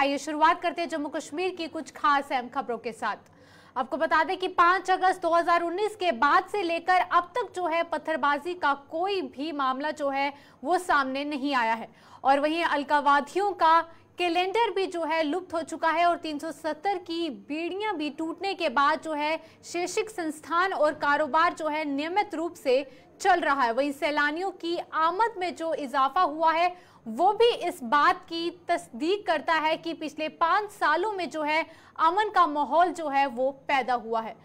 आइए शुरुआत करते हैं जम्मू कश्मीर की कुछ खास अहम खबरों के साथ। आपको बता दें कि 5 अगस्त 2019 के बाद से लेकर अब तक जो है पत्थरबाजी का कोई भी मामला जो है वो सामने नहीं आया है और वहीं अलगाववादियों का कैलेंडर भी जो है लुप्त हो चुका है और 370 की बेड़ियां भी टूटने के बाद जो है शैक्षिक संस्थान और कारोबार जो है नियमित रूप से चल रहा है। वहीं सैलानियों की आमद में जो इजाफा हुआ है वो भी इस बात की तस्दीक करता है कि पिछले 5 सालों में जो है अमन का माहौल जो है वो पैदा हुआ है।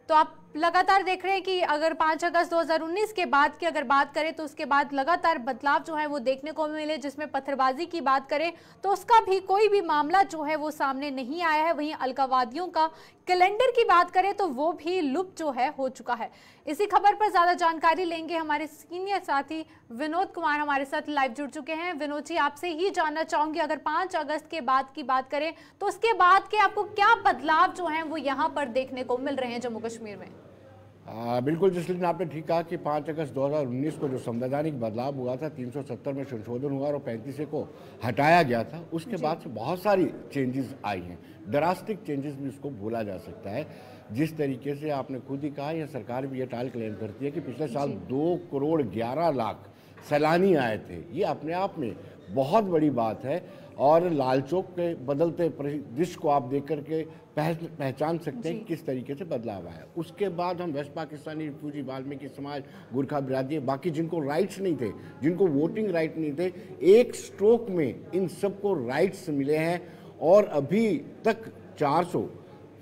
तो आप लगातार देख रहे हैं कि अगर 5 अगस्त 2019 के बाद की अगर बात करें तो उसके बाद लगातार बदलाव जो है वो देखने को मिले। जिसमें पत्थरबाजी की बात करें तो उसका भी कोई भी मामला जो है वो सामने नहीं आया है। वहीं अलगाववादियों का कैलेंडर की बात करें तो वो भी लुप्त जो है हो चुका है। इसी खबर पर ज्यादा जानकारी लेंगे हमारे सीनियर साथी विनोद कुमार हमारे साथ लाइव जुड़ चुके हैं। विनोद जी, आपसे ही जानना चाहूंगी, अगर 5 अगस्त के बाद की बात करें तो उसके बाद के आपको क्या बदलाव जो हैं वो यहाँ पर देखने को मिल रहे हैं जम्मू कश्मीर में? बिल्कुल जसलीन, आपने ठीक कहा कि 5 अगस्त 2019 को जो संवैधानिक बदलाव हुआ था, 370 में संशोधन हुआ और 35 को हटाया गया था, उसके बाद से बहुत सारी चेंजेस आई हैं। ड्रास्टिक चेंजेस भी उसको बोला जा सकता है। जिस तरीके से आपने खुद ही कहा, यह सरकार भी ये टाल क्लेम करती है कि पिछले साल 2 करोड़ 11 लाख सैलानी आए थे। ये अपने आप में बहुत बड़ी बात है और लाल चौक के बदलते परिदृश्य को आप देख करके पहचान सकते हैं कि किस तरीके से बदलाव आया। उसके बाद हम वेस्ट पाकिस्तानी रिफ्यूजी, वाल्मीकि समाज, गुरखा बिरादरी, बाकी जिनको राइट्स नहीं थे, जिनको वोटिंग राइट नहीं थे, एक स्ट्रोक में इन सबको राइट्स मिले हैं और अभी तक 400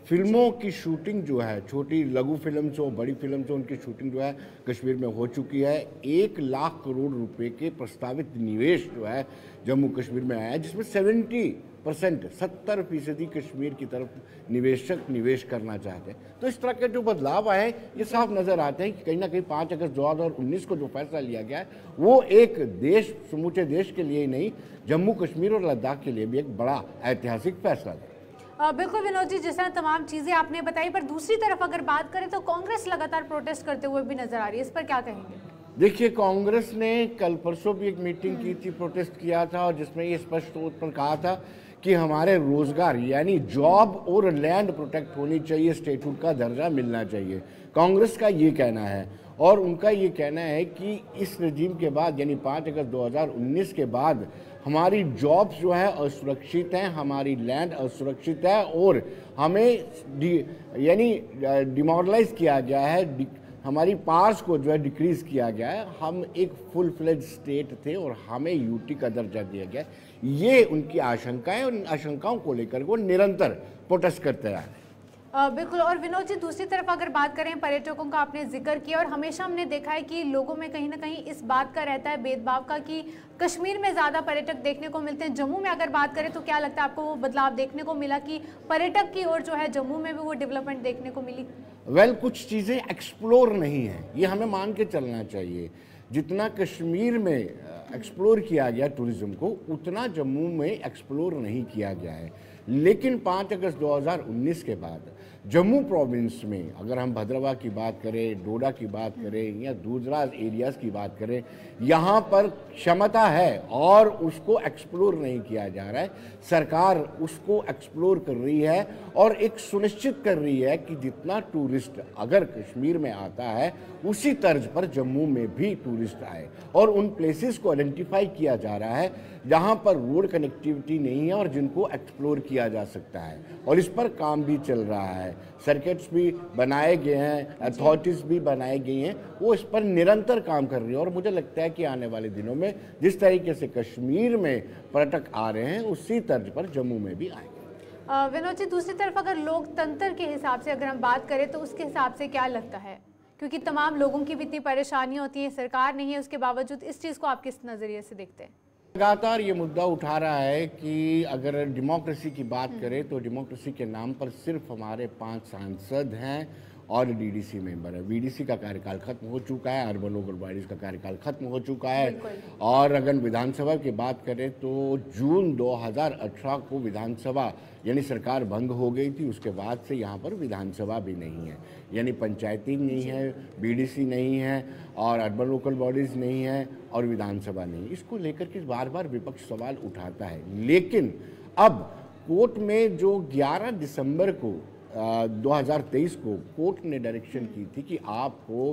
फिल्मों की शूटिंग जो है, छोटी लघु फिल्म हो, बड़ी फिल्म हो, उनकी शूटिंग जो है कश्मीर में हो चुकी है। 1 लाख करोड़ रुपए के प्रस्तावित निवेश जो है जम्मू कश्मीर में आया है, जिसमें 70% कश्मीर की तरफ निवेशक निवेश करना चाहते हैं। तो इस तरह के जो बदलाव आए हैं ये साफ नज़र आते हैं कि कहीं ना कहीं 5 अगस्त 2019 को जो फैसला लिया गया है वो एक देश, समूचे देश के लिए ही नहीं, जम्मू कश्मीर और लद्दाख के लिए भी एक बड़ा ऐतिहासिक फैसला था। बिल्कुल विनोद जी, जिस तरह तमाम चीजें आपने बताई, पर दूसरी तरफ अगर बात करें तो कांग्रेस लगातार प्रोटेस्ट करते हुए भी नजर आ रही है, इस पर क्या कहेंगे? देखिए, कांग्रेस ने कल परसों भी एक मीटिंग की थी, प्रोटेस्ट किया था और जिसमें ये स्पष्ट तौर पर कहा था कि हमारे रोजगार यानी जॉब और लैंड प्रोटेक्ट होनी चाहिए, स्टेटहुड का दर्जा मिलना चाहिए। कांग्रेस का ये कहना है और उनका ये कहना है कि इस रजीम के बाद यानी 5 अगस्त 2019 के बाद हमारी जॉब्स जो है असुरक्षित हैं, हमारी लैंड असुरक्षित है और हमें यानी डिमोरलाइज किया गया है, हमारी पार्स को जो है डिक्रीज किया गया है। हम एक फुल फ्लेज स्टेट थे और हमें यूटी का दर्जा दिया गया। ये उनकी आशंकाएं, उन आशंकाओं को लेकर वो निरंतर प्रोटेस्ट करते रहे। बिल्कुल। और विनोद जी, दूसरी तरफ अगर बात करें, पर्यटकों का आपने जिक्र किया और हमेशा हमने देखा है कि लोगों में कहीं ना कहीं इस बात का रहता है भेदभाव का कि कश्मीर में ज़्यादा पर्यटक देखने को मिलते हैं। जम्मू में अगर बात करें तो क्या लगता है आपको वो बदलाव देखने को मिला कि पर्यटक की ओर जो है जम्मू में भी वो डेवलपमेंट देखने को मिली? कुछ चीज़ें एक्सप्लोर नहीं है, ये हमें मान के चलना चाहिए। जितना कश्मीर में एक्सप्लोर किया गया टूरिज्म को, उतना जम्मू में एक्सप्लोर नहीं किया गया है। लेकिन 5 अगस्त 2019 के बाद जम्मू प्रोविंस में अगर हम भद्रवाह की बात करें, डोडा की बात करें या दूरदराज एरियाज़ की बात करें, यहाँ पर क्षमता है और उसको एक्सप्लोर नहीं किया जा रहा है। सरकार उसको एक्सप्लोर कर रही है और एक सुनिश्चित कर रही है कि जितना टूरिस्ट अगर कश्मीर में आता है उसी तर्ज पर जम्मू में भी टूरिस्ट आए और उन प्लेसेस को आइडेंटिफाई किया जा रहा है जहाँ पर रोड कनेक्टिविटी नहीं है और जिनको एक्सप्लोर किया जा सकता है और इस पर काम भी चल रहा है। सर्किट्स भी बनाए गए हैं, अथॉरिटीज़ भी बनाई गई हैं, वो इस पर निरंतर काम कर रही है और मुझे लगता है कि आने वाले दिनों में जिस तरीके से कश्मीर में पर्यटक आ रहे हैं उसी तर्ज पर जम्मू में भी आएंगे। विनोद जी, दूसरी तरफ अगर लोकतंत्र के हिसाब से अगर हम बात करें तो उसके हिसाब से क्या लगता है, क्योंकि तमाम लोगों की भी इतनी परेशानियां होती हैं, सरकार नहीं है, उसके बावजूद इस चीज़ को आप किस नज़रिए से देखते हैं? लगातार ये मुद्दा उठा रहा है कि अगर डेमोक्रेसी की बात करें तो डेमोक्रेसी के नाम पर सिर्फ हमारे 5 सांसद हैं और डीडीसी मेंबर है। बीडीसी का कार्यकाल खत्म हो चुका है, अर्बन लोकल बॉडीज का कार्यकाल खत्म हो चुका है और अगर विधानसभा की बात करें तो जून 2018 को विधानसभा यानी सरकार भंग हो गई थी, उसके बाद से यहाँ पर विधानसभा भी नहीं है, यानी पंचायती नहीं है, बीडीसी नहीं है और अर्बन लोकल बॉडीज़ नहीं है और विधानसभा नहीं। इसको लेकर के बार बार विपक्ष सवाल उठाता है, लेकिन अब कोर्ट में जो 11 दिसंबर को 2023 को कोर्ट ने डायरेक्शन की थी कि आपको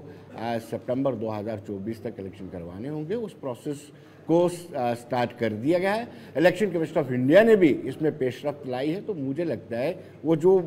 सितंबर 2024 तक इलेक्शन करवाने होंगे, उस प्रोसेस को स्टार्ट कर दिया गया है। इलेक्शन कमीशन ऑफ इंडिया ने भी इसमें पेशरफ्त लाई है। तो मुझे लगता है वो जो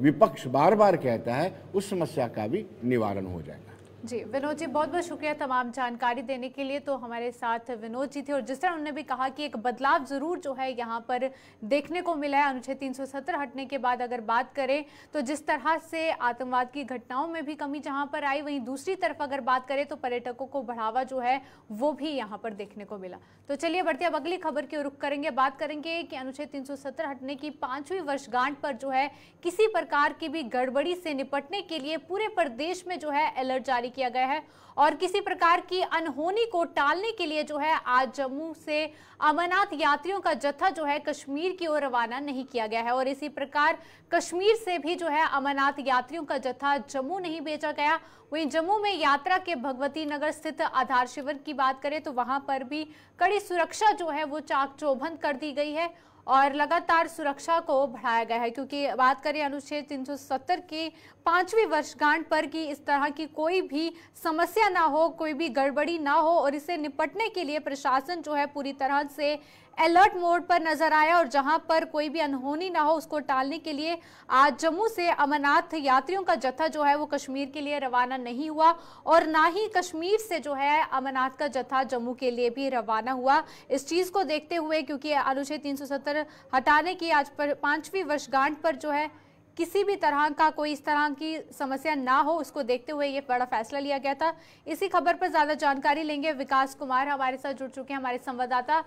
विपक्ष बार बार कहता है उस समस्या का भी निवारण हो जाएगा। जी विनोद जी, बहुत बहुत शुक्रिया तमाम जानकारी देने के लिए। तो हमारे साथ विनोद जी थे और जिस तरह उन्होंने भी कहा कि एक बदलाव जरूर जो है यहाँ पर देखने को मिला है अनुच्छेद 370 हटने के बाद। अगर बात करें तो जिस तरह से आतंकवाद की घटनाओं में भी कमी जहाँ पर आई, वहीं दूसरी तरफ अगर बात करें तो पर्यटकों को बढ़ावा जो है वो भी यहाँ पर देखने को मिला। तो चलिए बढ़ते अब अगली खबर की रुख करेंगे। बात करेंगे कि अनुच्छेद 370 हटने की 5वीं वर्षगांठ पर जो है किसी प्रकार की भी गड़बड़ी से निपटने के लिए पूरे प्रदेश में जो है अलर्ट जारी किया गया है और किसी प्रकार की अनहोनी को टालने के लिए जो है आज जम्मू से अमरनाथ यात्रियों का जत्था जो है कश्मीर की ओर रवाना नहीं किया गया है और इसी प्रकार कश्मीर से भी जो है अमरनाथ यात्रियों का जत्था जम्मू नहीं भेजा गया। वहीं जम्मू में यात्रा के भगवती नगर स्थित आधार शिविर की बात करें तो वहां पर भी कड़ी सुरक्षा जो है वो चाक चौबंद कर दी गई है और लगातार सुरक्षा को बढ़ाया गया है, क्योंकि बात करें अनुच्छेद 370 की 5वीं वर्षगांठ पर कि इस तरह की कोई भी समस्या ना हो, कोई भी गड़बड़ी ना हो और इससे निपटने के लिए प्रशासन जो है पूरी तरह से अलर्ट मोड पर नजर आया और जहां पर कोई भी अनहोनी ना हो उसको टालने के लिए आज जम्मू से अमरनाथ यात्रियों का जत्था जो है वो कश्मीर के लिए रवाना नहीं हुआ और ना ही कश्मीर से जो है अमरनाथ का जत्था जम्मू के लिए भी रवाना हुआ। इस चीज को देखते हुए क्योंकि अनुच्छेद 370 हटाने की आज 5वीं वर्षगांठ पर जो है किसी भी तरह का कोई इस तरह की समस्या ना हो, उसको देखते हुए ये बड़ा फैसला लिया गया था। इसी खबर पर ज्यादा जानकारी लेंगे। विकास कुमार हमारे साथ जुड़ चुके हैं, हमारे संवाददाता।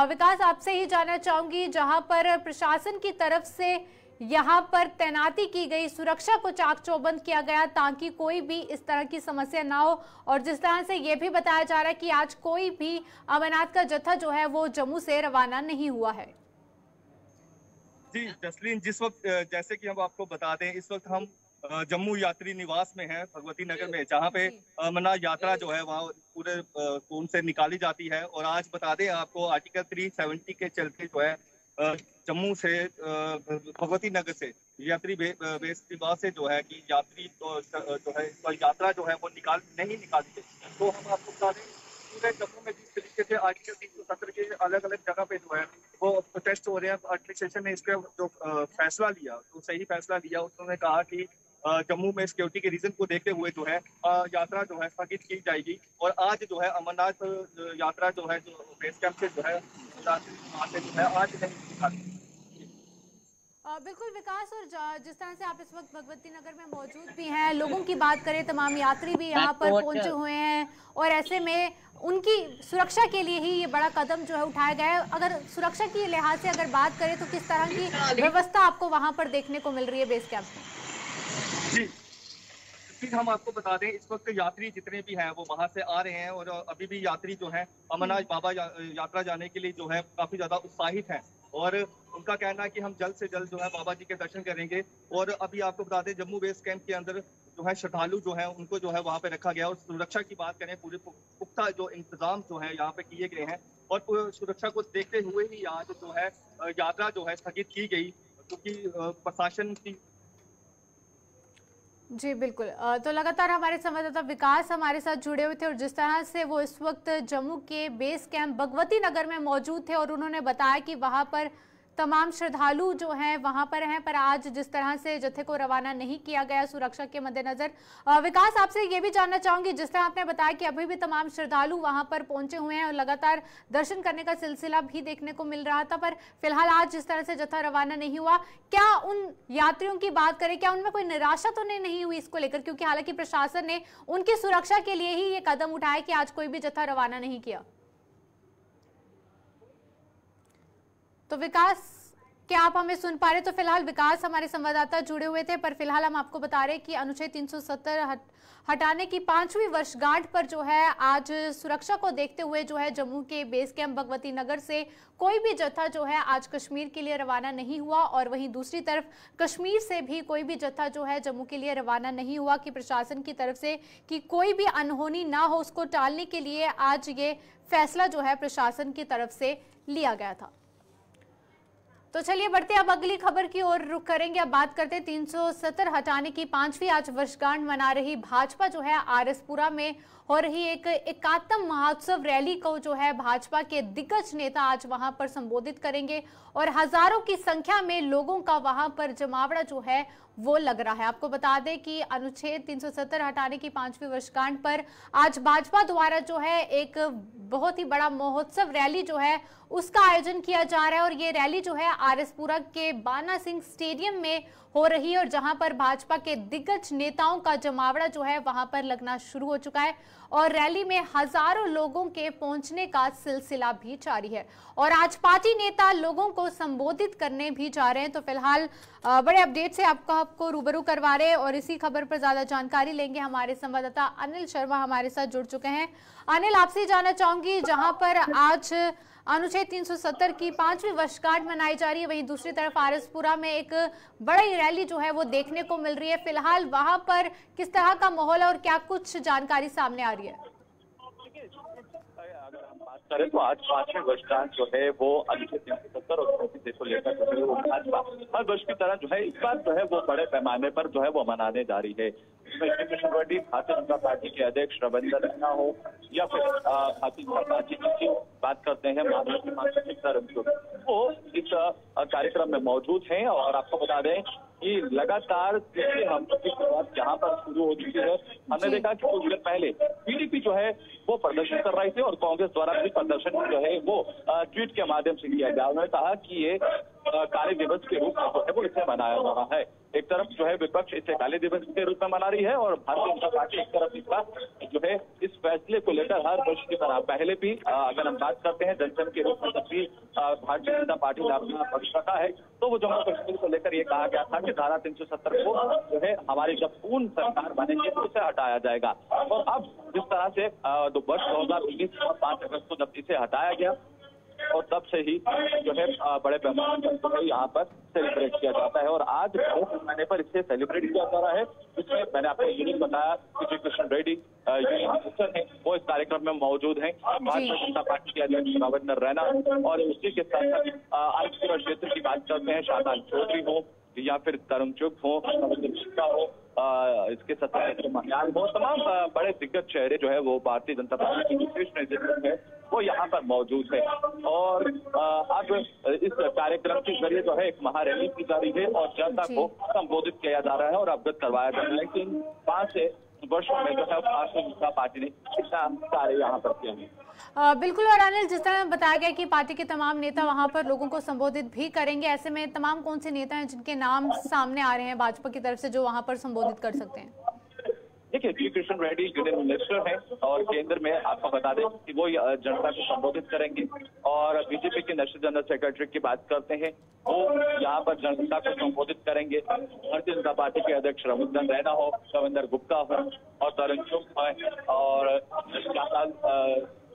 विकास, आपसे ही जानना चाहूंगी, जहां पर प्रशासन की तरफ से यहाँ पर तैनाती की गई, सुरक्षा को चाक चौबंद किया गया ताकि कोई भी इस तरह की समस्या ना हो और जिस तरह से ये भी बताया जा रहा है कि आज कोई भी अमरनाथ का जत्था जो है वो जम्मू से रवाना नहीं हुआ है। जी जसलीन, जिस वक्त जैसे कि हम आपको बता दें, इस वक्त हम जम्मू यात्री निवास में हैं भगवती नगर में, जहां पे अमरनाथ यात्रा जो है वहाँ पूरे कुंभ से निकाली जाती है। और आज बता दें आपको आर्टिकल 370 के चलते जो है जम्मू से भगवती नगर से यात्री बेस निवास से जो है कि यात्री जो है यात्रा जो है वो नहीं निकाली गई। तो हम आपको बता दें पूरे जम्मू में जिस तरीके से आर्टिकल 370 के अलग अलग जगह पे जो है वो प्रोटेस्ट हो रहे हैं, एडमिनिस्ट्रेशन ने इसका जो फैसला लिया तो सही फैसला लिया। उन्होंने कहा कि जम्मू में सिक्योरिटी के रीजन को देखते हुए जो है यात्रा जो है स्थगित की जाएगी और आज जो है अमरनाथ यात्रा जो है जो बेस कैंप से जो है आज नहीं। बिल्कुल विकास, और जिस तरह से आप इस वक्त भगवती नगर में मौजूद भी हैं, लोगों की बात करें, तमाम यात्री भी यहाँ पर पहुंचे हुए हैं और ऐसे में उनकी सुरक्षा के लिए ही ये बड़ा कदम जो है उठाया गया है। अगर सुरक्षा की लिहाज से अगर बात करें तो किस तरह की व्यवस्था आपको वहां पर देखने को मिल रही है बेस कैंप में? जी हम आपको बता दें, इस वक्त यात्री जितने भी हैं वो वहां से आ रहे हैं और अभी भी यात्री जो है अमरनाथ बाबा यात्रा जाने के लिए जो है काफी ज्यादा उत्साहित हैं और उनका कहना है कि हम जल्द से जल्द जो है बाबा जी के दर्शन करेंगे। और अभी आपको बता दें जम्मू बेस कैंप के अंदर जो है श्रद्धालु जो है उनको जो है वहाँ पे रखा गया और सुरक्षा की बात करें पूरे पुख्ता जो इंतजाम जो है यहाँ पे किए गए हैं और सुरक्षा को देखते हुए ही आज जो है यात्रा जो है स्थगित की गई क्योंकि प्रशासन की। जी बिल्कुल, तो लगातार हमारे संवाददाता विकास हमारे साथ जुड़े हुए थे और जिस तरह से वो इस वक्त जम्मू के बेस कैंप भगवती नगर में मौजूद थे और उन्होंने बताया कि वहां पर तमाम श्रद्धालु जो हैं वहां पर हैं, पर आज जिस तरह से जत्थे को रवाना नहीं किया गया सुरक्षा के मद्देनजर। विकास, आपसे ये भी जानना चाहूंगी, जिस तरह आपने बताया कि अभी भी तमाम श्रद्धालु वहां पर पहुंचे हुए हैं और लगातार दर्शन करने का सिलसिला भी देखने को मिल रहा था, पर फिलहाल आज जिस तरह से जत्था रवाना नहीं हुआ, क्या उन यात्रियों की बात करें, क्या उनमें कोई निराशा तो नहीं हुई इसको लेकर? क्योंकि हालांकि प्रशासन ने उनकी सुरक्षा के लिए ही ये कदम उठाया कि आज कोई भी जत्था रवाना नहीं किया। तो विकास, क्या आप हमें सुन पा रहे? तो फिलहाल विकास हमारे संवाददाता जुड़े हुए थे, पर फिलहाल हम आपको बता रहे हैं कि अनुच्छेद 370 हटाने की 5वीं वर्षगांठ पर जो है आज सुरक्षा को देखते हुए जो है जम्मू के बेस कैंप भगवती नगर से कोई भी जत्था जो है आज कश्मीर के लिए रवाना नहीं हुआ और वहीं दूसरी तरफ कश्मीर से भी कोई भी जत्था जो है जम्मू के लिए रवाना नहीं हुआ कि प्रशासन की तरफ से कि कोई भी अनहोनी ना हो उसको टालने के लिए आज ये फैसला जो है प्रशासन की तरफ से लिया गया था। तो चलिए बढ़ते अब अगली खबर की ओर रुख करेंगे। अब बात करते हैं 370 हटाने की 5वीं आज वर्षगांठ मना रही भाजपा जो है आरएसपुरा में हो रही एक एकात्म महोत्सव रैली को जो है भाजपा के दिग्गज नेता आज वहां पर संबोधित करेंगे और हजारों की संख्या में लोगों का वहां पर जमावड़ा जो है वो लग रहा है। आपको बता दें कि अनुच्छेद 370 हटाने की 5वीं वर्षगांठ पर आज भाजपा द्वारा जो है एक बहुत ही बड़ा महोत्सव रैली जो है उसका आयोजन किया जा रहा है और ये रैली जो है आरएसपुरा के बाना सिंह स्टेडियम में हो रही है और जहां पर भाजपा के दिग्गज नेताओं का जमावड़ा जो है वहां पर लगना शुरू हो चुका है और रैली में हजारों लोगों के पहुंचने का सिलसिला भी जारी है और आज पार्टी नेता लोगों को संबोधित करने भी जा रहे हैं। तो फिलहाल बड़े अपडेट से आपको रूबरू करवा रहे हैं और इसी खबर पर ज्यादा जानकारी लेंगे। हमारे संवाददाता अनिल शर्मा हमारे साथ जुड़ चुके हैं। अनिल, आपसे जानना चाहूंगी, जहां पर आज अनुच्छेद 370 की 5वीं वर्षगांठ मनाई जा रही है, वहीं दूसरी तरफ आरएसपुरा में एक बड़ी रैली जो है वो देखने को मिल रही है। फिलहाल वहां पर किस तरह का माहौल है और क्या कुछ जानकारी सामने आ रही है? अगर हम बात करें तो आज 5वीं वर्षगांठ जो है वो अनुच्छेद 370 और को लेकर जो है वो भाजपा हर वर्ष की तरह जो है इस बार जो है वो बड़े पैमाने पर जो है वो मनाने जा रही है। इसमें श्री कृष्ण रेड्डी भारतीय जनता पार्टी के अध्यक्ष रविंद्र रैना हो या फिर भारतीय जनता पार्टी की बात करते हैं वो इस कार्यक्रम में मौजूद हैं और आपको बता दें कि लगातार पिछले हफ्ते की शुरुआत यहाँ पर शुरू हो चुकी है। हमने देखा कि कुछ देर पहले पीडीपी जो है वो प्रदर्शन कर रही थी और कांग्रेस द्वारा भी प्रदर्शन जो है वो ट्वीट के माध्यम से किया गया। उन्होंने कहा कि ये कार्य दिवस के रूप में जो है वो इसे मनाया जा रहा है। एक तरफ जो है विपक्ष इसे काले दिवस के रूप में मना रही है और भारतीय जनता पार्टी एक तरफ इसका जो है इस फैसले को लेकर हर वर्ष की तरह पहले भी अगर हम बात करते हैं जनसंघ के रूप में जब भी भारतीय जनता पार्टी ने अपना पक्ष रखा है तो वो जम्मू कश्मीर को लेकर ये कहा गया था कि धारा 370 को जो है हमारी जब पूर्ण सरकार बनेगी तो इसे हटाया जाएगा। और अब जिस तरह से वर्ष 2019 और 5 अगस्त को जब इसे हटाया गया और तब से ही जो है बड़े पैमाने पर जो है यहाँ पर सेलिब्रेट किया जाता है और आज पैमाने पर इसे सेलिब्रेट किया जा रहा है। जिसमें मैंने आपको यूनियन बताया कि श्री कृष्ण रेड्डी यूनियन अफसर है वो इस कार्यक्रम में मौजूद हैं। भारतीय जनता पार्टी के अध्यक्ष रविंद्र रैना और उसी के साथ साथ आरएसपुरा क्षेत्र की बात करते हैं शादान चौधरी हो या फिर तरुण चुग हो, हो इसके सत्याग्रह महियाल हो, तमाम बड़े दिग्गज चेहरे जो है वो भारतीय जनता पार्टी के विशेष नेतृत्व है वो यहाँ पर मौजूद है। और अब इस कार्यक्रम के जरिए जो है एक महारैली की जा रही है और जनता को संबोधित किया जा रहा है और अवगत करवाया जा रहा है कि 5 वर्षों में जो है भारतीय जनता पार्टी ने कितना कार्य यहाँ पर किया है। बिल्कुल। और अनिल, जिस तरह बताया गया कि पार्टी के तमाम नेता वहां पर लोगों को संबोधित भी करेंगे, ऐसे में तमाम कौन से नेता हैं जिनके नाम सामने आ रहे हैं भाजपा की तरफ से जो वहां पर संबोधित कर सकते हैं? देखिए, श्री कृष्ण रेड्डी यूनियन मिनिस्टर हैं और केंद्र में आपको बता दें कि वो जनता को संबोधित करेंगे और बीजेपी के नेशनल जनरल सेक्रेटरी की बात करते हैं वो यहाँ पर जनता को संबोधित करेंगे। भारतीय जनता पार्टी के अध्यक्ष रविंद्र रैना हो, रविंद्र गुप्ता हो और तरुण चुग और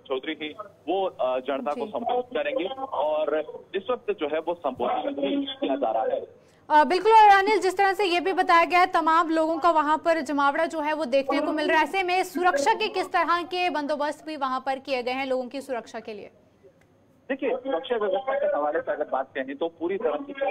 चौधरी ही वो जनता को संबोधित करेंगे और इस वक्त जो है वो संबोधित किया जा रहा है। बिल्कुल। और अनिल, जिस तरह से ये भी बताया गया है तमाम लोगों का वहां पर जमावड़ा जो है वो देखने को मिल रहा है, ऐसे में सुरक्षा के किस तरह के बंदोबस्त भी वहां पर किए गए हैं लोगों की सुरक्षा के लिए? देखिए, सुरक्षा व्यवस्था के हवाले से अगर बात कहें तो पूरी तरह की जो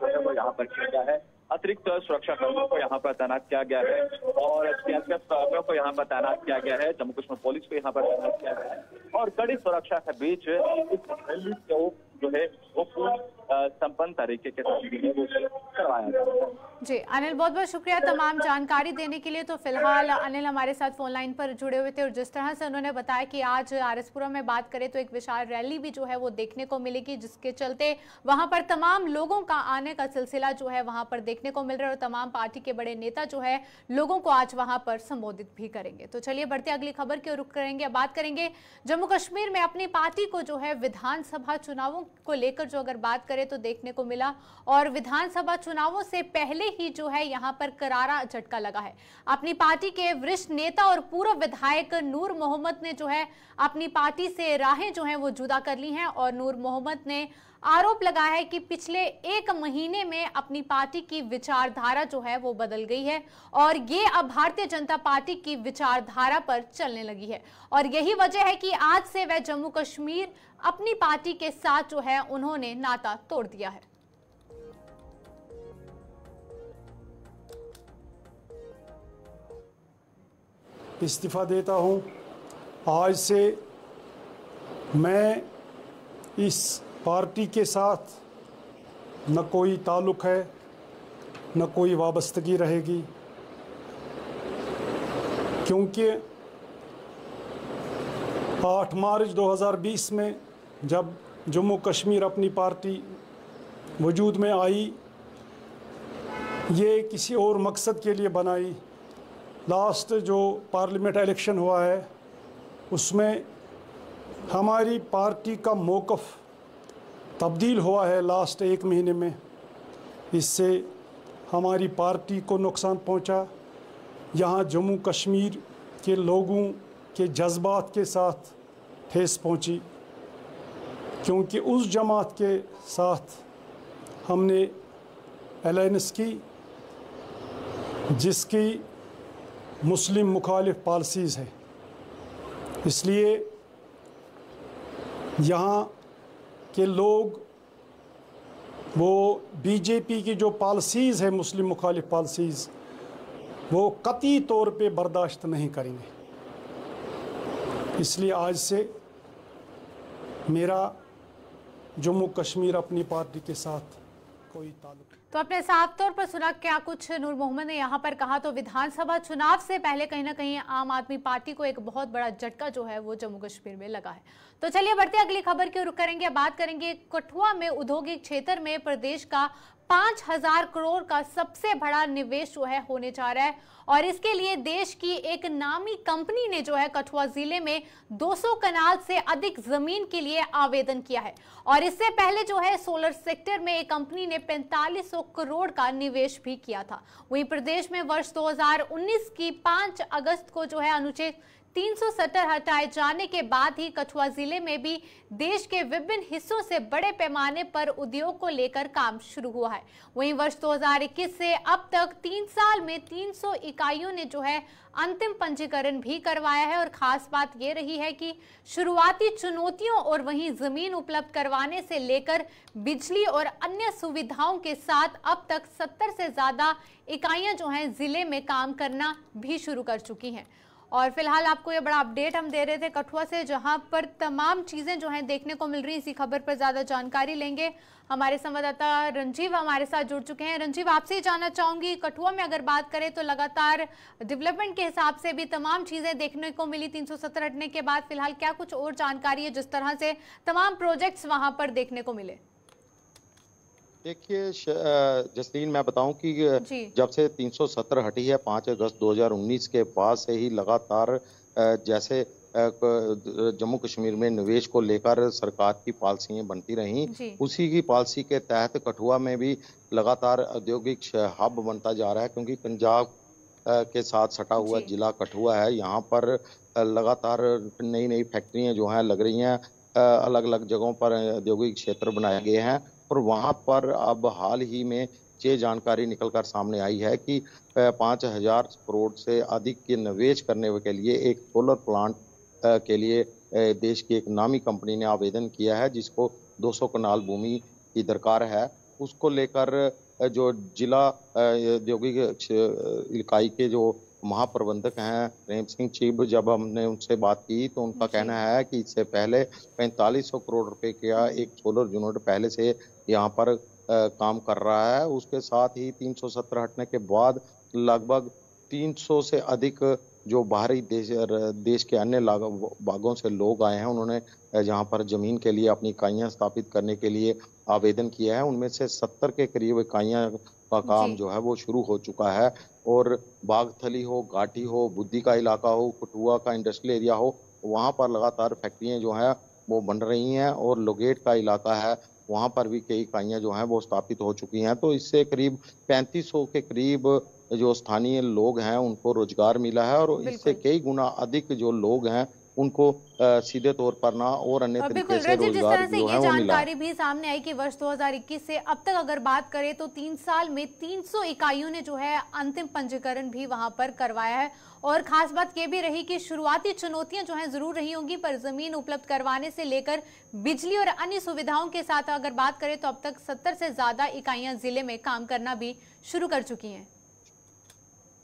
है वो यहाँ पर किया गया है। अतिरिक्त सुरक्षा कर्मियों को यहाँ पर तैनात किया गया है और सीआरपीएफ कर्मियों को यहाँ पर तैनात किया गया है, जम्मू कश्मीर पुलिस को यहाँ पर तैनात किया गया है और कड़ी सुरक्षा के बीच इस रैली को जो है वो पूर्ण संपन्न तरीके के साथ करवाया जा रहा है। जी अनिल, बहुत बहुत शुक्रिया तमाम जानकारी देने के लिए। तो फिलहाल अनिल हमारे साथ फोन लाइन पर जुड़े हुए थे और जिस तरह से उन्होंने बताया कि आज आरएसपुरा में बात करें तो एक विशाल रैली भी जो है वो देखने को मिलेगी, जिसके चलते वहां पर तमाम लोगों का आने का सिलसिला जो है वहां पर देखने को मिल रहा है और तमाम पार्टी के बड़े नेता जो है लोगों को आज वहां पर संबोधित भी करेंगे। तो चलिए बढ़ते अगली खबर की ओर रुख करेंगे। बात करेंगे जम्मू कश्मीर में अपनी पार्टी को जो है विधानसभा चुनावों को लेकर जो अगर बात करें तो देखने को मिला और विधानसभा चुनावों से पहले ही जो है यहां पर करारा झटका लगा है। अपनी पार्टी के वरिष्ठ नेता और पूर्व विधायक नूर मोहम्मद ने जो है अपनी पार्टी से राहें जो हैं वो जुदा कर ली हैं और नूर मोहम्मद ने आरोप लगाया है कि पिछले 1 महीने में अपनी पार्टी की विचारधारा जो है वो बदल गई है और ये अब भारतीय जनता पार्टी की विचारधारा पर चलने लगी है और यही वजह है कि आज से वह जम्मू कश्मीर अपनी पार्टी के साथ जो है उन्होंने नाता तोड़ दिया है। इस्तीफ़ा देता हूँ। आज से मैं इस पार्टी के साथ न कोई ताल्लुक़ है, न कोई वाबस्तगी रहेगी, क्योंकि 8 मार्च 2020 में जब जम्मू कश्मीर अपनी पार्टी वजूद में आई, ये किसी और मकसद के लिए बनाई। लास्ट जो पार्लियामेंट इलेक्शन हुआ है उसमें हमारी पार्टी का मौक़िफ़ तब्दील हुआ है लास्ट 1 महीने में। इससे हमारी पार्टी को नुकसान पहुंचा। यहाँ जम्मू कश्मीर के लोगों के जज्बात के साथ ठेस पहुंची, क्योंकि उस जमात के साथ हमने अलायंस की जिसकी मुस्लिम मुखालिफ पॉलिसीज़ है। इसलिए यहाँ के लोग वो बीजेपी की जो पॉलिसीज़ है, मुस्लिम मुखालिफ पॉलिसीज़, वो कतई तौर पे बर्दाश्त नहीं करेंगे। इसलिए आज से मेरा जम्मू कश्मीर अपनी पार्टी के साथ कोई ताल्लुक। तो अपने साफ तौर पर सुना क्या कुछ नूर मोहम्मद ने यहाँ पर कहा। तो विधानसभा चुनाव से पहले कहीं ना कहीं आम आदमी पार्टी को एक बहुत बड़ा झटका जो है वो जम्मू कश्मीर में लगा है। तो चलिए बढ़ते अगली खबर की ओर करेंगे, बात करेंगे कठुआ में औद्योगिक क्षेत्र में प्रदेश का 5000 करोड़ का सबसे बड़ा निवेश जो है होने जा रहा है, और इसके लिए देश की एक नामी कंपनी ने जो है कठुआ जिले में 200 कनाल से अधिक जमीन के लिए आवेदन किया है। और इससे पहले जो है सोलर सेक्टर में एक कंपनी ने 4500 करोड़ का निवेश भी किया था। वहीं प्रदेश में वर्ष 2019 की 5 अगस्त को जो है अनुच्छेद 370 हटाए जाने के बाद ही कठुआ जिले में भी देश के विभिन्न हिस्सों से बड़े पैमाने पर उद्योग को लेकर काम शुरू हुआ है। वहीं वर्ष 2021 से अब तक 3 साल में 300 इकाइयों ने जो है अंतिम पंजीकरण भी करवाया है। और खास बात ये रही है कि शुरुआती चुनौतियों और वहीं जमीन उपलब्ध करवाने से लेकर बिजली और अन्य सुविधाओं के साथ अब तक 70 से ज्यादा इकाइयां जो हैं जिले में काम करना भी शुरू कर चुकी हैं। और फिलहाल आपको ये बड़ा अपडेट हम दे रहे थे कठुआ से, जहां पर तमाम चीजें जो हैं देखने को मिल रही हैं। इसी खबर पर ज्यादा जानकारी लेंगे, हमारे संवाददाता रंजीव हमारे साथ जुड़ चुके हैं। रंजीव, आपसे ही जानना चाहूंगी, कठुआ में अगर बात करें तो लगातार डेवलपमेंट के हिसाब से भी तमाम चीजें देखने को मिली 370 हटने के बाद। फिलहाल क्या कुछ और जानकारी है जिस तरह से तमाम प्रोजेक्ट्स वहां पर देखने को मिले? देखिए जसलीन, मैं बताऊं कि जब से 370 हटी है 5 अगस्त 2019 के बाद से ही लगातार जैसे जम्मू कश्मीर में निवेश को लेकर सरकार की पॉलिसियां बनती रहीं, उसी की पॉलिसी के तहत कठुआ में भी लगातार औद्योगिक हब बनता जा रहा है। क्योंकि पंजाब के साथ सटा हुआ जिला कठुआ है, यहाँ पर लगातार नई नई फैक्ट्रियाँ जो हैं लग रही हैं, अलग अलग जगहों पर औद्योगिक क्षेत्र बनाए गए हैं। और वहाँ पर अब हाल ही में ये जानकारी निकलकर सामने आई है कि 5000 करोड़ से अधिक के निवेश करने के लिए एक सोलर प्लांट के लिए देश की एक नामी कंपनी ने आवेदन किया है, जिसको 200 कनाल भूमि की दरकार है। उसको लेकर जो जिला औद्योगिक इकाई के जो महाप्रबंधक हैं प्रेम सिंह चीब, जब हमने उनसे बात की तो उनका कहना है कि इससे पहले 4500 करोड़ रुपए का एक सोलर यूनिट पहले से यहाँ पर काम कर रहा है। उसके साथ ही 370 हटने के बाद लगभग 300 से अधिक जो बाहरी देश के अन्य भागों से लोग आए हैं, उन्होंने जहाँ पर जमीन के लिए अपनी इकाइयाँ स्थापित करने के लिए आवेदन किया है। उनमें से 70 के करीब इकाइयाँ का काम जो है वो शुरू हो चुका है। और बागथली हो, घाटी हो, बुद्धि का इलाका हो, कठुआ का इंडस्ट्रियल एरिया हो, वहाँ पर लगातार फैक्ट्रियाँ जो हैं वो बन रही हैं। और लोगेट का इलाका है, वहाँ पर भी कई इकाइयाँ जो हैं वो स्थापित हो चुकी हैं। तो इससे करीब 3500 के करीब जो स्थानीय लोग हैं उनको रोजगार मिला है। और इससे कई गुना अधिक जो लोग हैं उनको सीधे तौर पर ना और अन्य तरीके से रोजगार जो है वो मिला। जानकारी भी सामने आई कि वर्ष 2021 से अब तक अगर बात करें तो 3 साल में 300 इकाइयों ने जो है अंतिम पंजीकरण भी वहां पर करवाया है। और खास बात ये भी रही कि शुरुआती चुनौतियां जो हैं जरूर रही होंगी, पर जमीन उपलब्ध करवाने से लेकर बिजली और अन्य सुविधाओं के साथ अगर बात करें तो अब तक 70 से ज्यादा इकाइयां जिले में काम करना भी शुरू कर चुकी हैं।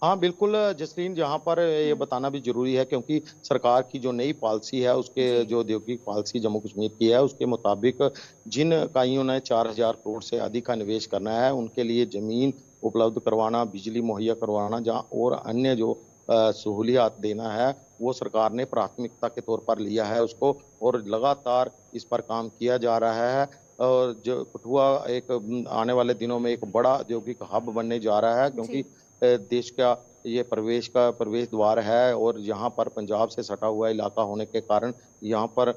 हाँ बिल्कुल जसलीन, जहाँ पर ये बताना भी जरूरी है क्योंकि सरकार की जो नई पॉलिसी है, उसके जो औद्योगिक पॉलिसी जम्मू कश्मीर की है, उसके मुताबिक जिन इकाइयों ने 4000 करोड़ से अधिक का निवेश करना है, उनके लिए जमीन उपलब्ध करवाना, बिजली मुहैया करवाना जहाँ और अन्य जो सहूलियात देना है, वो सरकार ने प्राथमिकता के तौर पर लिया है उसको, और लगातार इस पर काम किया जा रहा है। और जो कठुआ एक आने वाले दिनों में एक बड़ा औद्योगिक हब बनने जा रहा है, क्योंकि देश का ये प्रवेश द्वार है और यहाँ पर पंजाब से सटा हुआ इलाका होने के कारण यहाँ पर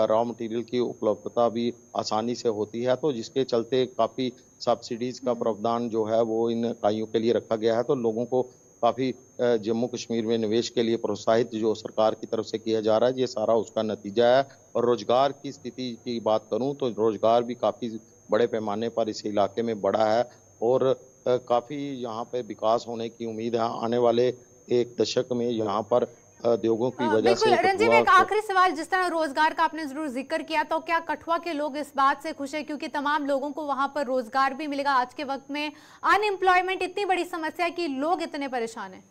रॉ मटेरियल की उपलब्धता भी आसानी से होती है, तो जिसके चलते काफ़ी सब्सिडीज का प्रावधान जो है वो इन इकाइयों के लिए रखा गया है। तो लोगों को काफ़ी जम्मू कश्मीर में निवेश के लिए प्रोत्साहित जो सरकार की तरफ से किया जा रहा है, ये सारा उसका नतीजा है। और रोजगार की स्थिति की बात करूँ तो रोजगार भी काफ़ी बड़े पैमाने पर इस इलाके में बढ़ा है और काफ़ी यहाँ पे विकास होने की उम्मीद है आने वाले एक दशक में। यहाँ पर उद्योगों की वजह से रंजीव, एक आखिरी सवाल, जिस तरह रोजगार का आपने जरूर जिक्र किया, तो क्या कठुआ के लोग इस बात से खुश है क्योंकि तमाम लोगों को वहां पर रोजगार भी मिलेगा? आज के वक्त में अनएम्प्लॉयमेंट इतनी बड़ी समस्या है कि लोग इतने परेशान हैं।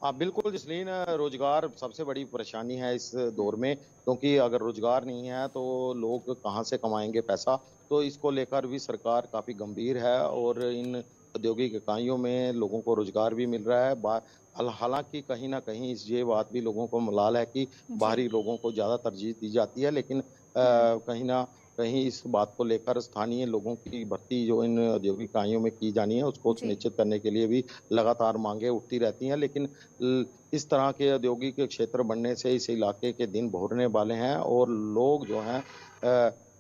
बिल्कुल जसलीन, रोजगार सबसे बड़ी परेशानी है इस दौर में, क्योंकि अगर रोजगार नहीं है तो लोग कहाँ से कमाएंगे पैसा। तो इसको लेकर भी सरकार काफ़ी गंभीर है और इन औद्योगिक इकाइयों में लोगों को रोजगार भी मिल रहा है। हालांकि कहीं ना कहीं ये बात भी लोगों को मलाल है कि बाहरी लोगों को ज़्यादा तरजीह दी जाती है, लेकिन कहीं ना कहीं इस बात को लेकर स्थानीय लोगों की भर्ती जो इन औद्योगिक इकाइयों में की जानी है उसको सुनिश्चित करने के लिए भी लगातार मांगे उठती रहती हैं। लेकिन इस तरह के औद्योगिक क्षेत्र बनने से इस इलाके के दिन बहुरने वाले हैं और लोग जो हैं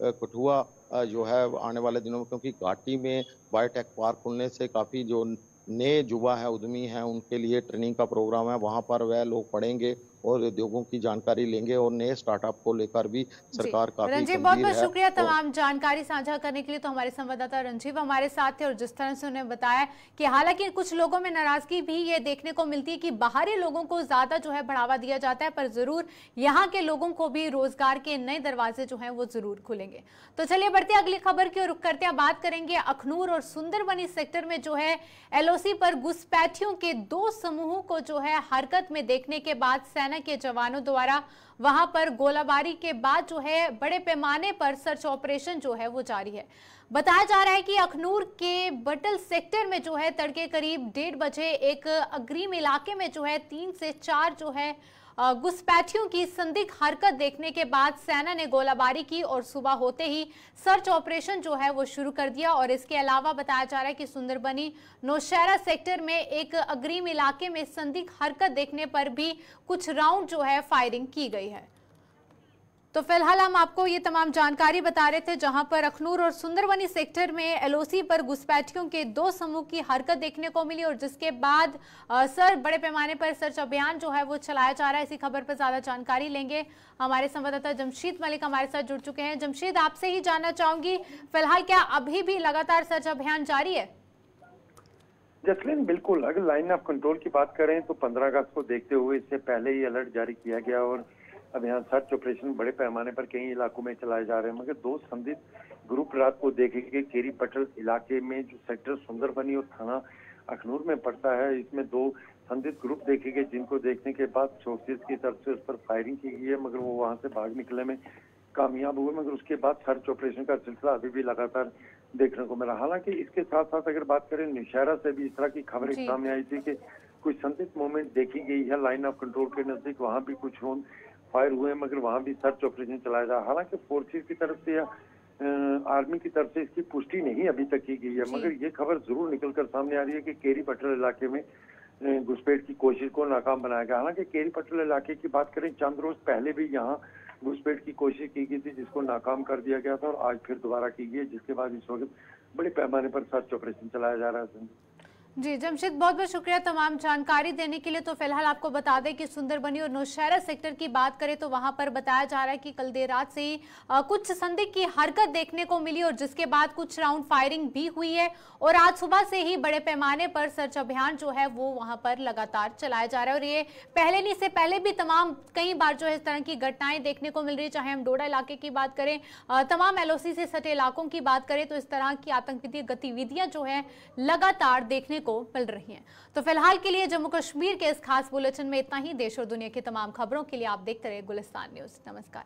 कठुआ जो है आने वाले दिनों में, क्योंकि घाटी में बायोटेक पार्क खुलने से काफ़ी जो नए युवा है उद्यमी हैं उनके लिए ट्रेनिंग का प्रोग्राम है, वहाँ पर वह लोग पढ़ेंगे और उद्योगों की जानकारी लेंगे और नए स्टार्टअप को लेकर भी सरकार काफी रंजीव, बहुत बहुत शुक्रिया तमाम जानकारी साझा करने के लिए। तो हमारे संवाददाता रंजीव हमारे साथ थे और जिस तरह से उन्होंने बताया कि हालांकि कुछ लोगों में नाराजगी भी ये देखने को मिलती है कि बाहरी लोगों को ज्यादा जो है बढ़ावा दिया जाता है, पर जरूर यहाँ के लोगों को भी रोजगार के नए दरवाजे जो है वो जरूर खुलेंगे। तो चलिए बढ़ते अगली खबर की ओर रुख करते हैं। बात करेंगे अखनूर और सुंदरबनी सेक्टर में जो है एलओसी पर घुसपैठियों के 2 समूहों को जो है हरकत में देखने के बाद सेना के जवानों द्वारा वहां पर गोलाबारी के बाद जो है बड़े पैमाने पर सर्च ऑपरेशन जो है वो जारी है। बताया जा रहा है कि अखनूर के बटल सेक्टर में जो है तड़के करीब 1:30 बजे एक अग्रिम इलाके में जो है 3 से 4 जो है घुसपैठियों की संदिग्ध हरकत देखने के बाद सेना ने गोलाबारी की और सुबह होते ही सर्च ऑपरेशन जो है वो शुरू कर दिया। और इसके अलावा बताया जा रहा है कि सुंदरबनी नौशहरा सेक्टर में एक अग्रिम इलाके में संदिग्ध हरकत देखने पर भी कुछ राउंड जो है फायरिंग की गई है। तो फिलहाल हम आपको ये तमाम जानकारी बता रहे थे, जहां पर अखनूर और सुंदरबनी सेक्टर में एलओसी पर घुसपैठियों के 2 समूह की हरकत देखने को मिली और जिसके बाद बड़े पैमाने पर सर्च अभियान जो है वो चलाया जा रहा है। इसी खबर पर ज्यादा जानकारी लेंगे, हमारे संवाददाता जमशीद मलिक हमारे साथ जुड़ चुके हैं। जमशीद, आपसे ही जानना चाहूंगी, फिलहाल क्या अभी भी लगातार सर्च अभियान जारी है? जसलीन, बिल्कुल। अगर लाइन ऑफ कंट्रोल की बात करें तो 15 अगस्त को देखते हुए इससे पहले ही अलर्ट जारी किया गया और अब यहाँ सर्च ऑपरेशन बड़े पैमाने पर कई इलाकों में चलाए जा रहे हैं। मगर 2 संदिग्ध ग्रुप रात को देखेंगे केरी पटल इलाके में जो सेक्टर सुंदरबनी और थाना अखनूर में पड़ता है, इसमें 2 संदिग्ध ग्रुप देखेंगे जिनको देखने के बाद फोर्सेस की तरफ से उस पर फायरिंग की गई है, मगर वो वहां से भाग निकलने में कामयाब हुए। मगर उसके बाद सर्च ऑपरेशन का सिलसिला अभी भी लगातार देखने को मिला। हालांकि इसके साथ साथ अगर बात करें नौशहरा से भी इस तरह की खबरें सामने आई थी कि कुछ संदिग्ध मूवमेंट देखी गई है लाइन ऑफ कंट्रोल के नजदीक, वहां भी कुछ फायर हुए, मगर वहां भी सर्च ऑपरेशन चलाया जा। हालांकि फोर्सेस की तरफ से या आर्मी की तरफ से इसकी पुष्टि नहीं अभी तक की गई है, मगर ये खबर जरूर निकलकर सामने आ रही है कि केरी पटल इलाके में घुसपैठ की कोशिश को नाकाम बनाया गया। हालांकि केरी पटल इलाके की बात करें, चंद रोज पहले भी यहाँ घुसपैठ की कोशिश की गई थी जिसको नाकाम कर दिया गया था और आज फिर दोबारा की गई है, जिसके बाद इस वक्त बड़े पैमाने पर सर्च ऑपरेशन चलाया जा रहा है। जी जमशेद, बहुत बहुत शुक्रिया तमाम जानकारी देने के लिए। तो फिलहाल आपको बता दें कि सुंदरबनी और नौशहरा सेक्टर की बात करें तो वहां पर बताया जा रहा है कि कल देर रात से ही कुछ संदिग्ध की हरकत देखने को मिली और जिसके बाद कुछ राउंड फायरिंग भी हुई है और आज सुबह से ही बड़े पैमाने पर सर्च अभियान जो है वो वहां पर लगातार चलाया जा रहा है। और ये इससे पहले भी तमाम कई बार जो है इस तरह की घटनाएं देखने को मिल रही है, चाहे हम डोडा इलाके की बात करें, तमाम एलओसी से सटे इलाकों की बात करें, तो इस तरह की आतंकवादी गतिविधियां जो है लगातार देखने को मिल रही हैं। तो फिलहाल के लिए जम्मू कश्मीर के इस खास बुलेटिन में इतना ही। देश और दुनिया की तमाम खबरों के लिए आप देखते रहिए गुलिस्तान न्यूज। नमस्कार।